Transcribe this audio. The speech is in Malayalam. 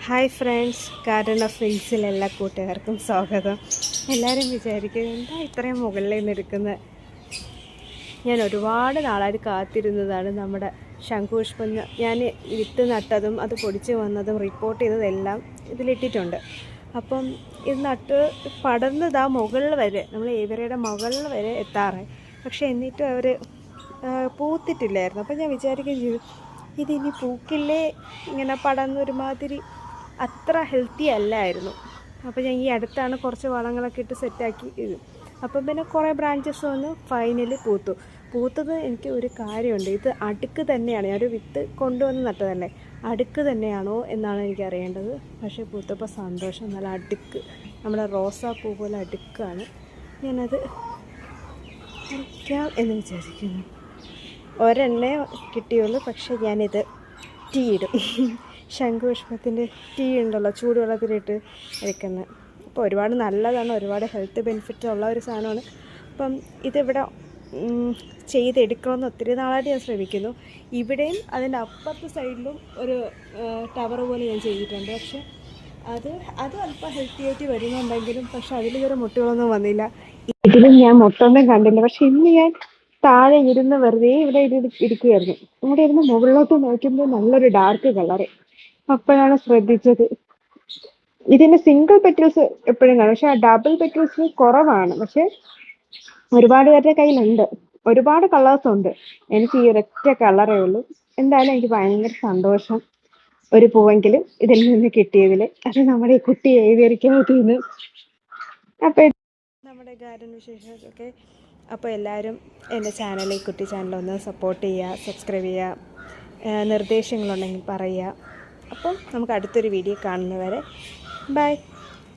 ഹായ് ഫ്രണ്ട്സ്, ഗാർഡൻ ഓഫ് വിങ്സിൽ എല്ലാ കൂട്ടുകാർക്കും സ്വാഗതം. എല്ലാവരും വിചാരിക്കും എന്താ ഇത്രയും മുകളിൽ നിന്ന് എടുക്കുന്നത്. ഞാൻ ഒരുപാട് നാളായിട്ട് കാത്തിരുന്നതാണ് നമ്മുടെ ശംഖുപുഷ്പം. ഞാൻ വിത്ത് നട്ടതും അത് പൊടിച്ച് വന്നതും റിപ്പോർട്ട് ചെയ്തതെല്ലാം ഇതിലിട്ടിട്ടുണ്ട്. അപ്പം ഇത് നട്ട് പടർന്നതാ മുകളിൽ വരെ, നമ്മൾ ഏവരയുടെ മുകളിൽ വരെ എത്താറായി. പക്ഷേ എന്നിട്ടും അവർ പൂത്തിട്ടില്ലായിരുന്നു. അപ്പം ഞാൻ വിചാരിക്കുകയും ചെയ്തു, ഇതിനി പൂക്കില്ലേ, ഇങ്ങനെ പടർന്നൊരുമാതിരി അത്ര ഹെൽത്തി അല്ലായിരുന്നു. അപ്പോൾ ഞാൻ ഈ അടുത്താണ് കുറച്ച് വളങ്ങളൊക്കെ ഇട്ട് സെറ്റാക്കി ഇത്. അപ്പം പിന്നെ കുറേ ബ്രാഞ്ചസ് വന്ന് ഫൈനലി പൂത്തത്. എനിക്ക് ഒരു കാര്യമുണ്ട്, ഇത് അടുക്ക് തന്നെയാണ്, ഞാനൊരു വിത്ത് കൊണ്ടുവന്ന് നട്ടതല്ലേ, അടുക്ക് തന്നെയാണോ എന്നാണ് എനിക്ക് അറിയേണ്ടത്. പക്ഷേ പൂത്തപ്പോൾ സന്തോഷം, നല്ല അടുക്ക്, നമ്മുടെ റോസാപ്പൂ പോലെ അടുക്കാണ്. ഞാനത് വയ്ക്കാം എന്ന് വിചാരിക്കുന്നു. ഒരെണ്ണേ കിട്ടിയുള്ളൂ, പക്ഷേ ഞാനിത് ടീ ഇടും. ശംഖുപുഷ്പത്തിൻ്റെ ടീ ഉണ്ടല്ലോ, ചൂടുവെള്ളത്തിലിട്ട് എടുക്കുന്നത്. അപ്പോൾ ഒരുപാട് നല്ലതാണ്, ഒരുപാട് ഹെൽത്ത് ബെനിഫിറ്റ് ഉള്ള ഒരു സാധനമാണ്. അപ്പം ഇതിവിടെ ചെയ്തെടുക്കണമെന്ന് ഒത്തിരി നാളായിട്ട് ഞാൻ ശ്രമിക്കുന്നു. ഇവിടെയും അതിൻ്റെ അപ്പുറത്തെ സൈഡിലും ഒരു ടവർ പോലെ ഞാൻ ചെയ്തിട്ടുണ്ട്. പക്ഷേ അത് അല്പം ഹെൽത്തി ആയിട്ട് വരുന്നുണ്ടെങ്കിലും പക്ഷെ അതിലിതുവരെ മുട്ടുകളൊന്നും വന്നില്ല. ഇതിലും ഞാൻ മുട്ടൊന്നും കണ്ടില്ല. പക്ഷെ ഇന്ന് ഞാൻ താഴെ ഇരുന്ന് വെറുതെ ഇവിടെ ഇരിക്കുകയായിരുന്നു. ഇവിടെ ഇരുന്ന് മുകളിലോട്ട് നോക്കുമ്പോൾ നല്ലൊരു ഡാർക്ക് കളറ്. അപ്പോഴാണ് ശ്രദ്ധിച്ചത്. ഇതിന്റെ സിംഗിൾ പെറ്റൽസ് എപ്പോഴും കാണും, പക്ഷെ ആ ഡബിൾ പെറ്റൽസ് കുറവാണ്. പക്ഷെ ഒരുപാട് പേരുടെ കയ്യിലുണ്ട്, ഒരുപാട് കളേഴ്സ് ഉണ്ട്. എനിക്ക് ഈ ഒരൊറ്റ കളറേ ഉള്ളൂ. എന്തായാലും എനിക്ക് ഭയങ്കര സന്തോഷം, ഒരു പൂവെങ്കിലും ഇതിൽ നിന്ന് കിട്ടിയതിൽ. അത് നമ്മുടെ ഈ കുട്ടി ഏവിയറിക്കാവുന്ന. അപ്പോൾ നമ്മുടെ ഗാർഡൻ വിശേഷമൊക്കെ. അപ്പോൾ എല്ലാവരും എൻ്റെ ചാനൽ, ഈ കുട്ടി ചാനലൊന്ന് സപ്പോർട്ട് ചെയ്യുക, സബ്സ്ക്രൈബ് ചെയ്യുക, നിർദ്ദേശങ്ങളുണ്ടെങ്കിൽ പറയുക. അപ്പം നമുക്ക് അടുത്തൊരു വീഡിയോ കാണുന്നവരെ ബൈ.